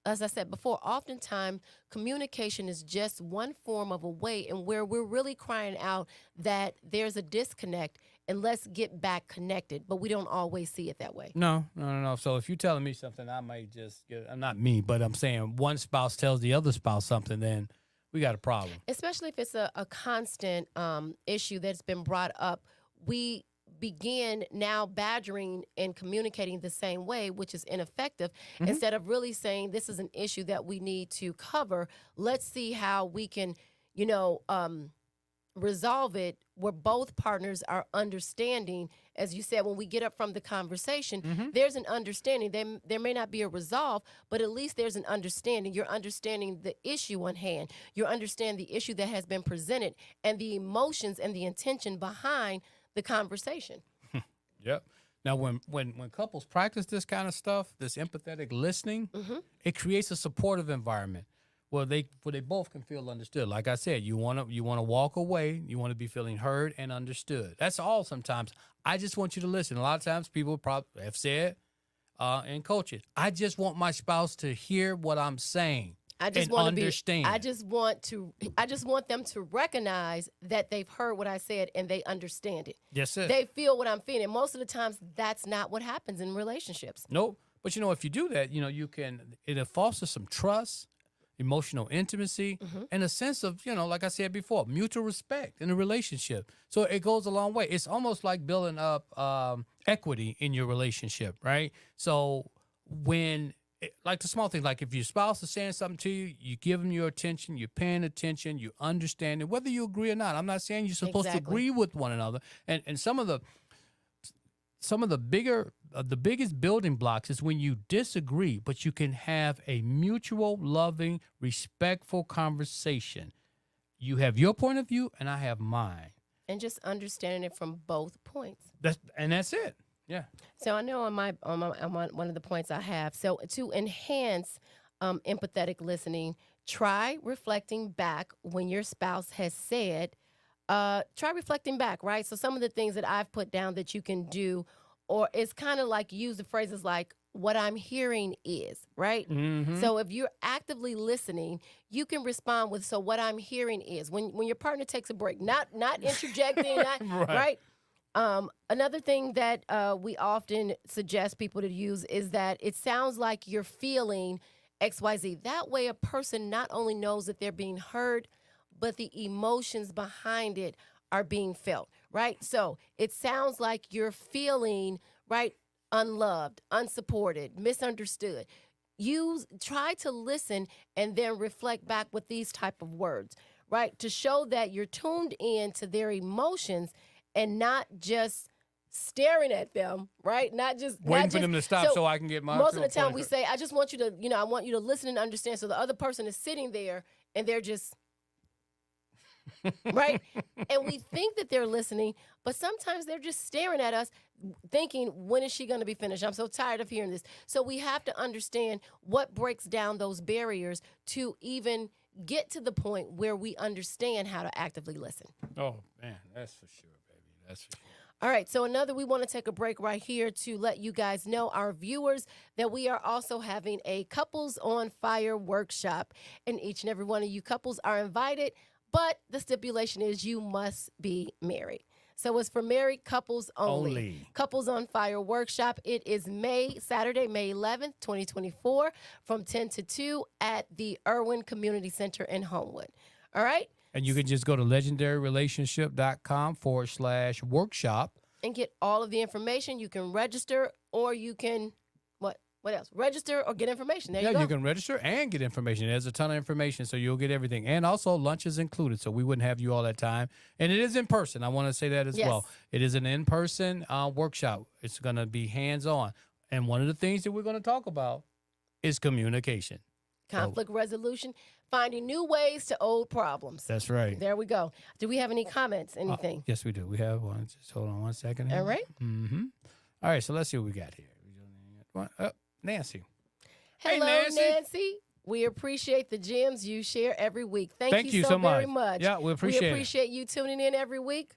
[SPEAKER 2] As I said before, oftentimes communication is just one form of a way in where we're really crying out that there's a disconnect and let's get back connected, but we don't always see it that way.
[SPEAKER 1] No. So if you're telling me something, I might just not me, but I'm saying one spouse tells the other spouse something, then we got a problem.
[SPEAKER 2] Especially if it's a constant issue that's been brought up, we begin now badgering and communicating the same way, which is ineffective. Mm-hmm. Instead of really saying this is an issue that we need to cover, let's see how we can, resolve it where both partners are understanding. As you said, when we get up from the conversation, mm-hmm. there's an understanding. There may not be a resolve, but at least there's an understanding. You're understanding the issue on hand. You understand the issue that has been presented and the emotions and the intention behind the conversation.
[SPEAKER 1] Yep. Now, when couples practice this kind of stuff, this empathetic listening, mm-hmm. it creates a supportive environment where they both can feel understood. Like I said, you want to walk away. You want to be feeling heard and understood. That's all. Sometimes I just want you to listen. A lot of times people probably have said in coaching, I just want my spouse to hear what I'm saying.
[SPEAKER 2] I just want to understand. I just want them to recognize that they've heard what I said and they understand it.
[SPEAKER 1] Yes, sir.
[SPEAKER 2] They feel what I'm feeling. Most of the times, that's not what happens in relationships.
[SPEAKER 1] Nope. But if you do that, it fosters some trust, emotional intimacy, mm-hmm. and a sense of, like I said before, mutual respect in a relationship. So it goes a long way. It's almost like building up equity in your relationship, right? So like the small things, like if your spouse is saying something to you, you give them your attention, you're paying attention, you understand it, whether you agree or not. I'm not saying you're supposed to agree with one another. And some of the biggest building blocks is when you disagree, but you can have a mutual, loving, respectful conversation. You have your point of view, and I have mine.
[SPEAKER 2] And just understanding it from both points.
[SPEAKER 1] That's it. Yeah.
[SPEAKER 2] So I know on one of the points I have. So to enhance empathetic listening, try reflecting back when your spouse has said. Try reflecting back, right? So some of the things that I've put down that you can do, or it's kind of like use the phrases like "what I'm hearing is," right? Mm-hmm. So if you're actively listening, you can respond with "so what I'm hearing is." When your partner takes a break, not interjecting, right? Another thing that we often suggest people to use is that it sounds like you're feeling XYZ. That way a person not only knows that they're being heard, but the emotions behind it are being felt, right? So it sounds like you're feeling, right, unloved, unsupported, misunderstood. You try to listen and then reflect back with these type of words, right, to show that you're tuned in to their emotions and not just staring at them, right? Not just
[SPEAKER 1] waiting for them to stop so I can get my.
[SPEAKER 2] Most of the time we say, I just want you to, I want you to listen and understand. So the other person is sitting there and they're just right? And we think that they're listening, but sometimes they're just staring at us thinking, when is she going to be finished? I'm so tired of hearing this. So we have to understand what breaks down those barriers to even get to the point where we understand how to actively listen.
[SPEAKER 1] Oh, man, that's for sure, baby. That's for sure.
[SPEAKER 2] All right, so we want to take a break right here to let you guys know, our viewers, that we are also having a Couples on Fire workshop. And each and every one of you couples are invited, but the stipulation is you must be married. So it's for married couples only. Couples on Fire workshop. It is Saturday, May 11th, 2024, from 10 to 2 at the Irwin Community Center in Homewood. All right?
[SPEAKER 1] And you can just go to legendaryrelationship.com/workshop.
[SPEAKER 2] And get all of the information. You can register, or you can, what else? Register or get information. There you go.
[SPEAKER 1] You can register and get information. There's a ton of information, so you'll get everything. And also, lunch is included, so we wouldn't have you all that time. And it is in person. I want to say that as well. It is an in-person workshop. It's going to be hands-on. And one of the things that we're going to talk about is communication.
[SPEAKER 2] Conflict resolution, finding new ways to old problems.
[SPEAKER 1] That's right.
[SPEAKER 2] There we go. Do we have any comments, anything?
[SPEAKER 1] Yes, we do. We have one. Just hold on one second.
[SPEAKER 2] All right.
[SPEAKER 1] Mm-hmm. All right, so let's see what we got here. Nancy.
[SPEAKER 2] Hello,
[SPEAKER 1] hey,
[SPEAKER 2] Nancy. We appreciate the gems you share every week. Thank you so very much.
[SPEAKER 1] Yeah, we appreciate
[SPEAKER 2] you tuning in every week.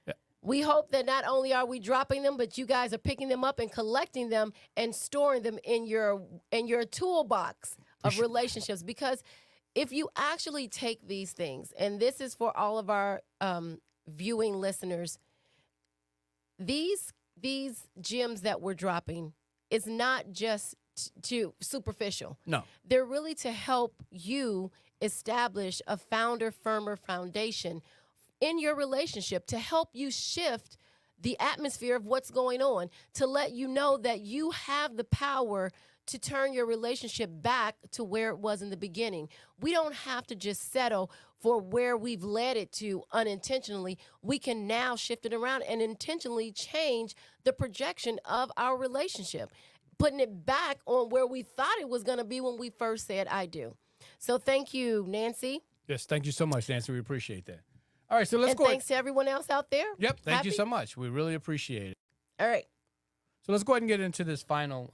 [SPEAKER 2] Yeah. We hope that not only are we dropping them, but you guys are picking them up and collecting them and storing them in your toolbox of relationships. Because if you actually take these things, and this is for all of our viewing listeners, these gems that we're dropping is not just too superficial.
[SPEAKER 1] No.
[SPEAKER 2] They're really to help you establish a firmer foundation in your relationship, to help you shift the atmosphere of what's going on, to let you know that you have the power to turn your relationship back to where it was in the beginning. We don't have to just settle for where we've led it to unintentionally. We can now shift it around and intentionally change the projection of our relationship, putting it back on where we thought it was going to be when we first said I do. So thank you, Nancy.
[SPEAKER 1] Yes, thank you so much, Nancy. We appreciate that. All right, so let's
[SPEAKER 2] and
[SPEAKER 1] go.
[SPEAKER 2] Thanks to everyone else out there.
[SPEAKER 1] Yep, thank you so much. We really appreciate it.
[SPEAKER 2] All right.
[SPEAKER 1] So let's go ahead and get into this final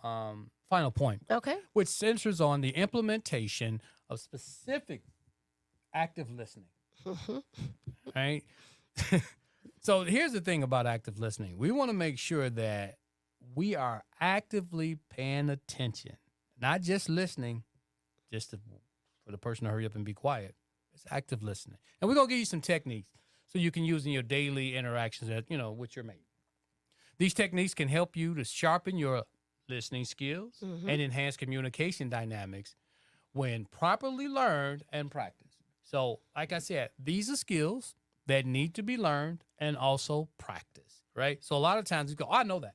[SPEAKER 1] point.
[SPEAKER 2] Okay.
[SPEAKER 1] Which centers on the implementation of specific active listening. Right? So here's the thing about active listening. We want to make sure that we are actively paying attention, not just listening, for the person to hurry up and be quiet. It's active listening. And we're going to give you some techniques so you can use in your daily interactions with your mate. These techniques can help you to sharpen your listening skills and enhance communication dynamics when properly learned and practiced. So, like I said, these are skills that need to be learned and also practiced, right? So a lot of times you go, I know that.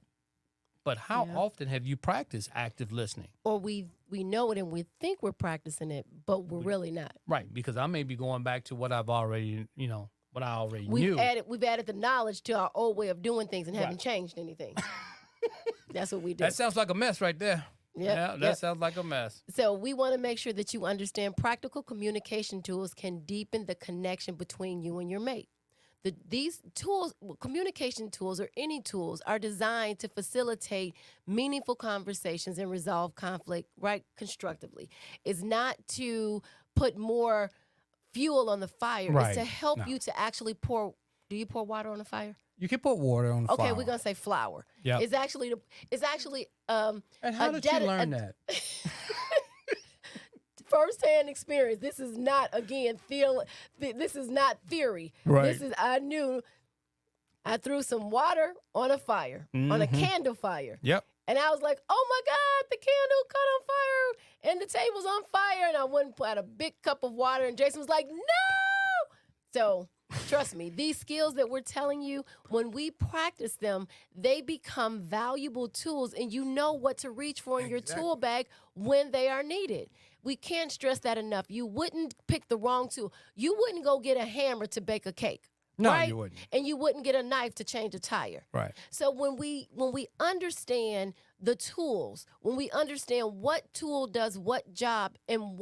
[SPEAKER 1] But how often have you practiced active listening?
[SPEAKER 2] Or we know it and we think we're practicing it, but we're really not.
[SPEAKER 1] Right, because I may be going back to what I've already, what I already
[SPEAKER 2] knew.
[SPEAKER 1] knew.
[SPEAKER 2] We've added the knowledge to our old way of doing things and haven't changed anything. That's what we do.
[SPEAKER 1] That sounds like a mess right there. That sounds like a mess.
[SPEAKER 2] So we want to make sure that you understand practical communication tools can deepen the connection between you and your mate. These tools, communication tools or any tools, are designed to facilitate meaningful conversations and resolve conflict, right, constructively. It's not to put more fuel on the fire.
[SPEAKER 1] Right.
[SPEAKER 2] It's to help you to actually pour. Do you pour water on the fire?
[SPEAKER 1] You can put water on the fire.
[SPEAKER 2] Okay, we're gonna say flour.
[SPEAKER 1] Yeah.
[SPEAKER 2] It's actually.
[SPEAKER 1] And how did you learn that?
[SPEAKER 2] Firsthand experience. This is not, again, this is not theory.
[SPEAKER 1] Right.
[SPEAKER 2] This is, I threw some water on a fire, on a candle fire.
[SPEAKER 1] Yep.
[SPEAKER 2] And I was like, oh my God, the candle caught on fire and the table's on fire. And I went and put a big cup of water and Jason was like, no. So trust me, these skills that we're telling you, when we practice them, they become valuable tools and you know what to reach for in your tool bag when they are needed. We can't stress that enough. You wouldn't pick the wrong tool. You wouldn't go get a hammer to bake a cake.
[SPEAKER 1] No,
[SPEAKER 2] right?
[SPEAKER 1] you wouldn't.
[SPEAKER 2] And you wouldn't get a knife to change a tire.
[SPEAKER 1] Right.
[SPEAKER 2] So when we understand the tools, when we understand what tool does what job and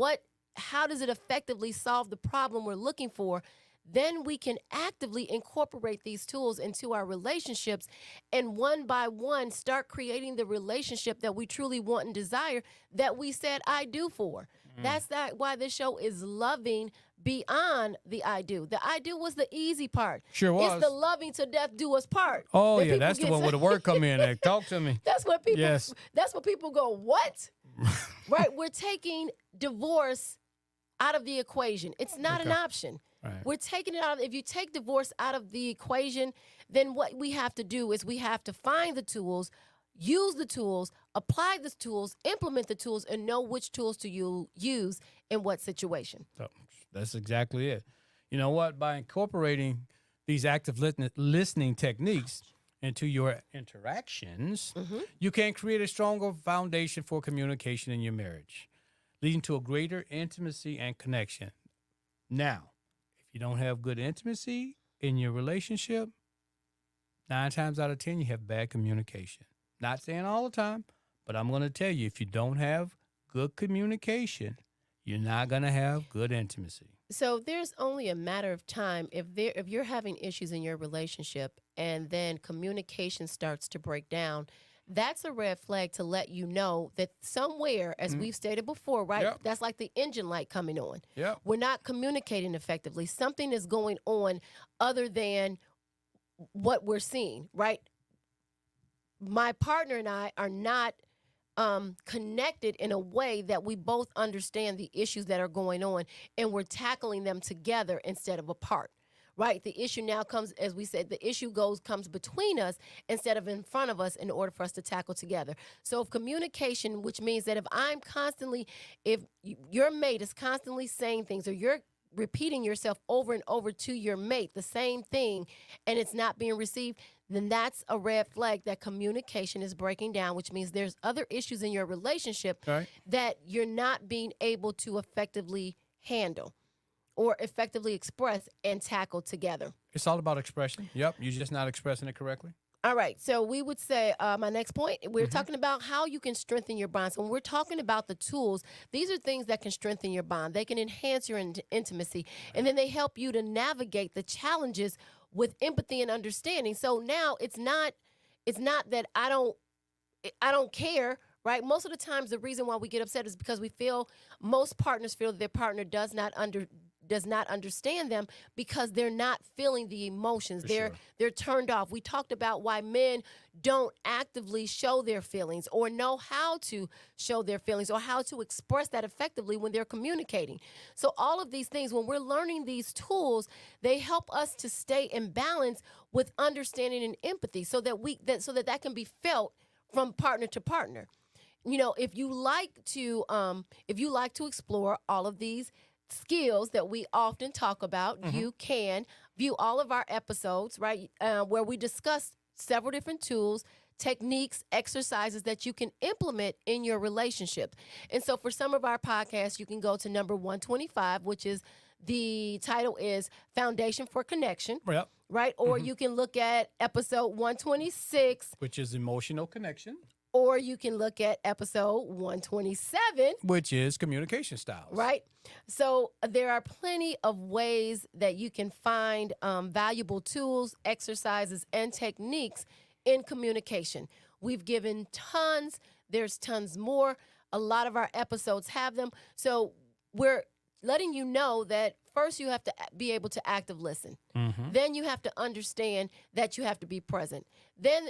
[SPEAKER 2] how does it effectively solve the problem we're looking for, then we can actively incorporate these tools into our relationships and one by one start creating the relationship that we truly want and desire that we said I do for. That's why this show is loving beyond the I do. The I do was the easy part.
[SPEAKER 1] Sure was.
[SPEAKER 2] It's the loving to death do us part.
[SPEAKER 1] Oh,
[SPEAKER 2] that
[SPEAKER 1] yeah,
[SPEAKER 2] people
[SPEAKER 1] that's the
[SPEAKER 2] get
[SPEAKER 1] one where the word come in there. Talk to me.
[SPEAKER 2] That's what people.
[SPEAKER 1] Yes.
[SPEAKER 2] That's what people go. What? Right? We're taking divorce out of the equation. It's not an option.
[SPEAKER 1] Right.
[SPEAKER 2] We're taking it out. If you take divorce out of the equation, then what we have to do is we have to find the tools, use the tools, apply the tools, implement the tools, and know which tools to use in what situation.
[SPEAKER 1] So that's exactly it. You know what? By incorporating these active listening techniques into your interactions, you can create a stronger foundation for communication in your marriage, leading to a greater intimacy and connection. Now, if you don't have good intimacy in your relationship, 9 times out of 10, you have bad communication. Not saying all the time, but I'm going to tell you, if you don't have good communication, you're not going to have good intimacy.
[SPEAKER 2] So there's only a matter of time if you're having issues in your relationship and then communication starts to break down. That's a red flag to let you know that somewhere, as we've stated before, right?
[SPEAKER 1] Yep.
[SPEAKER 2] That's like the engine light coming on.
[SPEAKER 1] Yep.
[SPEAKER 2] We're not communicating effectively. Something is going on other than what we're seeing, right? My partner and I are not connected in a way that we both understand the issues that are going on, and we're tackling them together instead of apart. Right? The issue now comes, as we said, the issue comes between us instead of in front of us in order for us to tackle together. So if communication, which means that if your mate is constantly saying things or you're repeating yourself over and over to your mate, the same thing, and it's not being received, then that's a red flag that communication is breaking down, which means there's other issues in your relationship that you're not being able to effectively handle or effectively express and tackle together.
[SPEAKER 1] It's all about expression. Yep, you're just not expressing it correctly.
[SPEAKER 2] All right, so we would say my next point, we're talking about how you can strengthen your bonds. When we're talking about the tools, these are things that can strengthen your bond. They can enhance your intimacy, and then they help you to navigate the challenges with empathy and understanding. So now it's not that I don't care. Right? Most of the times, the reason why we get upset is because most partners feel that their partner does not understand them because they're not feeling the emotions. They're turned off. We talked about why men don't actively show their feelings or know how to show their feelings or how to express that effectively when they're communicating. So all of these things, when we're learning these tools, they help us to stay in balance with understanding and empathy so that can be felt from partner to partner. You know, if you like to explore all of these skills that we often talk about, you can view all of our episodes, right, where we discuss several different tools, techniques, exercises that you can implement in your relationship. And so for some of our podcasts, you can go to number 125, which is the title is Foundation for Connection.
[SPEAKER 1] Yep.
[SPEAKER 2] Right? Or you can look at episode 126,
[SPEAKER 1] which is emotional connection.
[SPEAKER 2] Or you can look at episode 127,
[SPEAKER 1] which is communication styles.
[SPEAKER 2] Right? So there are plenty of ways that you can find valuable tools, exercises, and techniques in communication. We've given tons. There's tons more. A lot of our episodes have them. So we're letting you know that first you have to be able to active listen. Then you have to understand that you have to be present. Then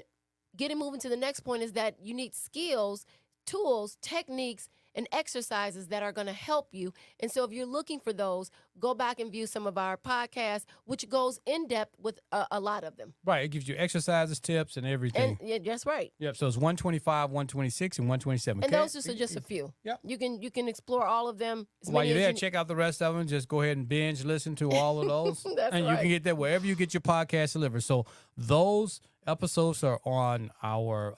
[SPEAKER 2] moving to the next point is that you need skills, tools, techniques, and exercises that are going to help you. And so if you're looking for those, go back and view some of our podcasts, which goes in depth with a lot of them.
[SPEAKER 1] Right. It gives you exercises, tips, and everything.
[SPEAKER 2] And, yeah, that's right.
[SPEAKER 1] Yep. So it's 125, 126, and 127.
[SPEAKER 2] And those are just a few.
[SPEAKER 1] Yep.
[SPEAKER 2] You can explore all of them.
[SPEAKER 1] While you're there, check out the rest of them. Just go ahead and binge listen to all of those.
[SPEAKER 2] That's
[SPEAKER 1] and
[SPEAKER 2] right.
[SPEAKER 1] You can get that wherever you get your podcast delivered. So those episodes are on our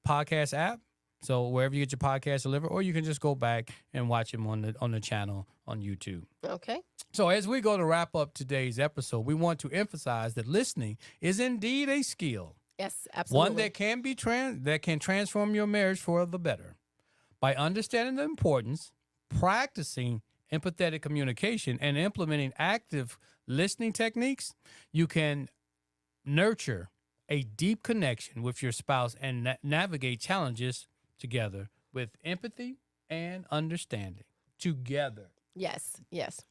[SPEAKER 1] podcast app. So wherever you get your podcast delivered, or you can just go back and watch them on the channel on YouTube.
[SPEAKER 2] Okay.
[SPEAKER 1] So as we go to wrap up today's episode, we want to emphasize that listening is indeed a skill.
[SPEAKER 2] Yes, absolutely.
[SPEAKER 1] One that can be that can transform your marriage for the better. By understanding the importance, practicing, empathetic communication and implementing active listening techniques, you can nurture a deep connection with your spouse and navigate challenges together with empathy and understanding together.
[SPEAKER 2] Yes, yes.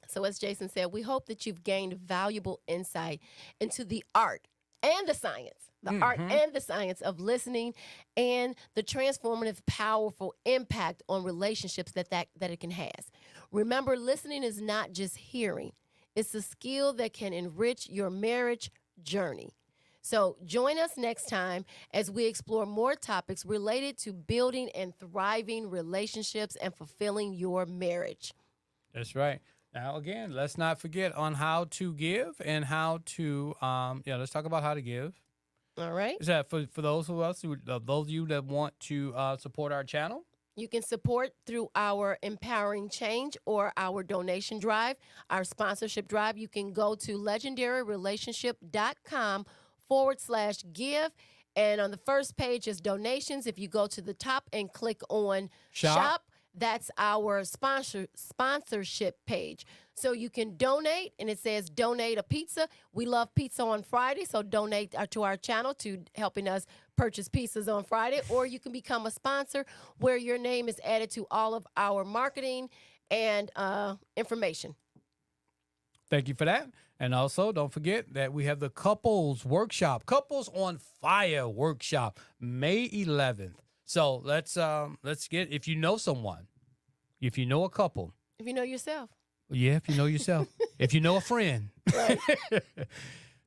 [SPEAKER 2] So, as Jason said, we hope that you've gained valuable insight into the art and the science, art and the science of listening and the transformative, powerful impact on relationships that it can have. Remember, listening is not just hearing, it's a skill that can enrich your marriage journey. So join us next time as we explore more topics related to building and thriving relationships and fulfilling your marriage.
[SPEAKER 1] That's right. Now, again, let's not forget on how to give and how to, let's talk about how to give.
[SPEAKER 2] All right.
[SPEAKER 1] Is that for those of us, those of you that want to support our channel?
[SPEAKER 2] You can support through our Empowering Change or our donation drive, our sponsorship drive. You can go to legendaryrelationship.com/give. And on the first page is donations. If you go to the top and click on shop, that's our sponsorship page. So you can donate, and it says donate a pizza. We love pizza on Friday, so donate to our channel to helping us purchase pizzas on Friday. Or you can become a sponsor where your name is added to all of our marketing and information.
[SPEAKER 1] Thank you for that. And also, don't forget that we have the Couples Workshop, Couples on Fire Workshop, May 11th. So let's get, if you know someone, if you know a couple.
[SPEAKER 2] If you know yourself.
[SPEAKER 1] Yeah, if you know yourself. If you know a friend.
[SPEAKER 2] Right.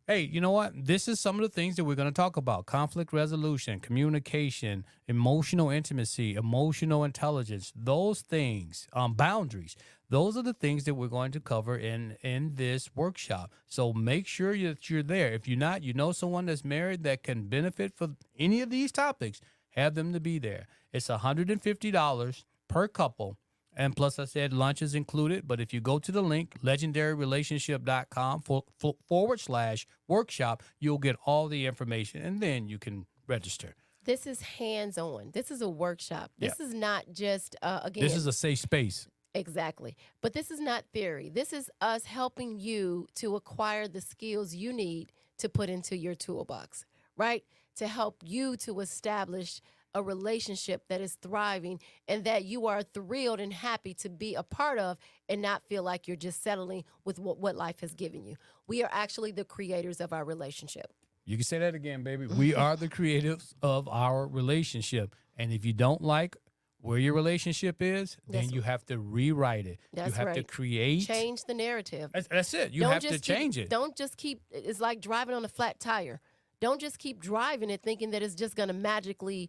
[SPEAKER 1] Hey, you know what? This is some of the things that we're going to talk about. Conflict resolution, communication, emotional intimacy, emotional intelligence, those things, boundaries. Those are the things that we're going to cover in this workshop. So make sure that you're there. If you're not, you know someone that's married that can benefit from any of these topics, have them to be there. It's $150 per couple. And plus, I said lunch is included. But if you go to the link, legendaryrelationship.com/workshop, you'll get all the information, and then you can register.
[SPEAKER 2] This is hands-on. This is a workshop. This is not just, again.
[SPEAKER 1] This is a safe space.
[SPEAKER 2] Exactly. But this is not theory. This is us helping you to acquire the skills you need to put into your toolbox, right? To help you to establish a relationship that is thriving and that you are thrilled and happy to be a part of and not feel like you're just settling with what life has given you. We are actually the creators of our relationship.
[SPEAKER 1] You can say that again, baby. We are the creatives of our relationship. And if you don't like where your relationship is, then you have to rewrite it.
[SPEAKER 2] That's
[SPEAKER 1] you have to
[SPEAKER 2] right.
[SPEAKER 1] create.
[SPEAKER 2] Change the narrative.
[SPEAKER 1] That's it. You have to change it.
[SPEAKER 2] Don't just keep, it's like driving on a flat tire. Don't just keep driving it thinking that it's just going to magically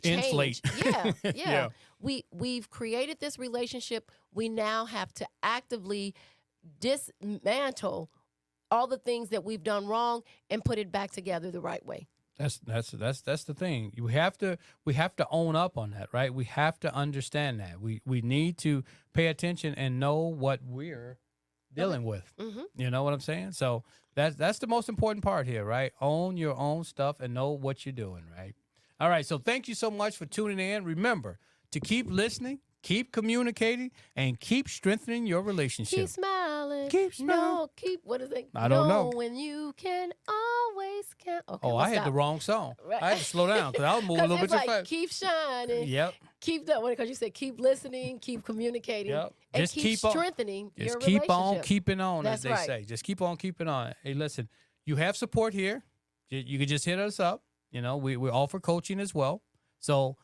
[SPEAKER 2] change.
[SPEAKER 1] Inflate.
[SPEAKER 2] Yeah. We've created this relationship. We now have to actively dismantle all the things that we've done wrong and put it back together the right way.
[SPEAKER 1] That's the thing. We have to own up on that, right? We have to understand that. We need to pay attention and know what we're dealing with.
[SPEAKER 2] Mm-hmm.
[SPEAKER 1] You know what I'm saying? So that's the most important part here, right? Own your own stuff and know what you're doing, right? All right, so thank you so much for tuning in. Remember to keep listening, keep communicating, and keep strengthening your relationship.
[SPEAKER 2] Keep smiling.
[SPEAKER 1] Keep smiling.
[SPEAKER 2] No, what is it?
[SPEAKER 1] I don't know.
[SPEAKER 2] When you can always count. Okay,
[SPEAKER 1] Oh, I had the wrong song.
[SPEAKER 2] Right.
[SPEAKER 1] I had to slow down because I was moving a little bit too fast.
[SPEAKER 2] Keep shining.
[SPEAKER 1] Yep.
[SPEAKER 2] Keep that one because you said keep listening, keep communicating,
[SPEAKER 1] Yep.
[SPEAKER 2] and
[SPEAKER 1] Just
[SPEAKER 2] keep
[SPEAKER 1] keep on-
[SPEAKER 2] strengthening your
[SPEAKER 1] Just
[SPEAKER 2] relationship.
[SPEAKER 1] keep on keeping on,
[SPEAKER 2] That's
[SPEAKER 1] as they say. Just keep on keeping on. Hey, listen, you have support here. You can just hit us up. You know, we offer coaching as well. So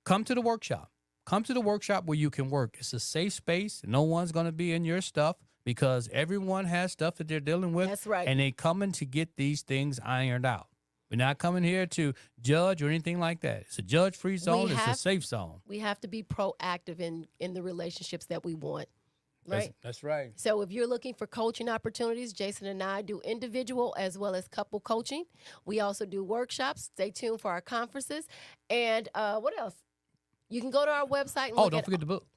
[SPEAKER 1] come to the workshop. Come to the workshop where you can work. It's a safe space. No one's going to be in your stuff because everyone has stuff that they're dealing with.
[SPEAKER 2] That's right.
[SPEAKER 1] And they coming to get these things ironed out. We're not coming here to judge or anything like that. It's a judge-free zone. It's a safe zone.
[SPEAKER 2] We have to be proactive in the relationships that we want. Right?
[SPEAKER 1] That's right.
[SPEAKER 2] So if you're looking for coaching opportunities, Jason and I do individual as well as couple coaching. We also do workshops. Stay tuned for our conferences. And what else? You can go to our website and look
[SPEAKER 1] Don't forget the book.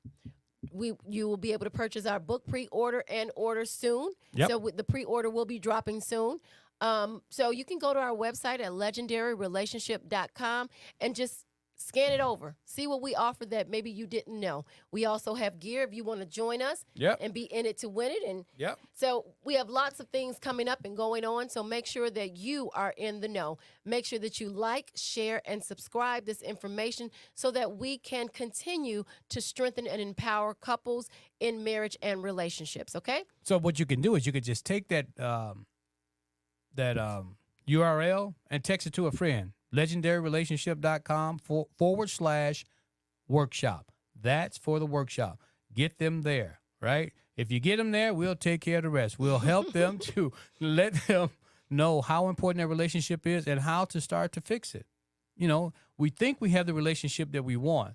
[SPEAKER 2] You will be able to purchase our book pre-order and order soon.
[SPEAKER 1] Yep.
[SPEAKER 2] So the pre-order will be dropping soon. So you can go to our website at legendaryrelationship.com and just Scan it over. See what we offer that maybe you didn't know. We also have gear if you want to join us and be in it to win it. And so we have lots of things coming up and going on. So make sure that you are in the know. Make sure that you like, share, and subscribe this information so that we can continue to strengthen and empower couples in marriage and relationships. Okay?
[SPEAKER 1] So what you can do is you could just take that URL and text it to a friend. legendaryrelationship.com/workshop. That's for the workshop. Get them there, right? If you get them there, we'll take care of the rest. We'll help them to let them know how important their relationship is and how to start to fix it. You know, we think we have the relationship that we want.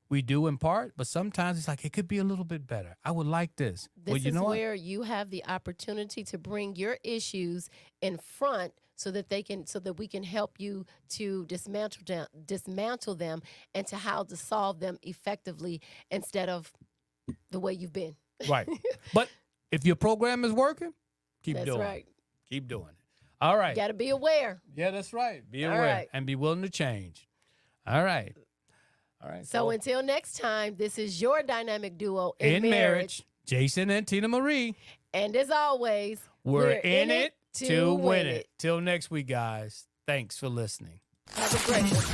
[SPEAKER 1] We do in part, but sometimes it's like it could be a little bit better. I would like this.
[SPEAKER 2] This is where you have the opportunity to bring your issues in front so that we can help you to dismantle them and to how to solve them effectively instead of the way you've been.
[SPEAKER 1] Right. But if your program is working, keep doing
[SPEAKER 2] That's right.
[SPEAKER 1] it. Keep doing it. All right.
[SPEAKER 2] You got to be aware.
[SPEAKER 1] Yeah, that's right. Be
[SPEAKER 2] All
[SPEAKER 1] aware
[SPEAKER 2] right.
[SPEAKER 1] and be willing to change. All right. All right.
[SPEAKER 2] So until next time, this is your dynamic duo
[SPEAKER 1] in marriage, Jason and Tina Marie.
[SPEAKER 2] And as always,
[SPEAKER 1] we're in it to win it. Till next week, guys. Thanks for listening.
[SPEAKER 2] Have a great one.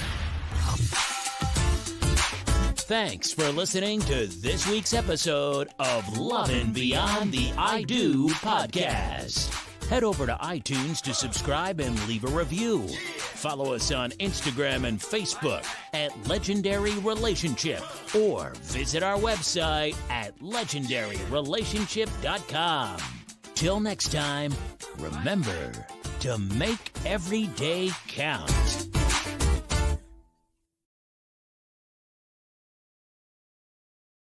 [SPEAKER 3] Thanks for listening to this week's episode of Lovin' Beyond the I Do podcast. Head over to iTunes to subscribe and leave a review. Follow us on Instagram and Facebook at Legendary Relationship or visit our website at legendaryrelationship.com. Till next time, remember to make every day count.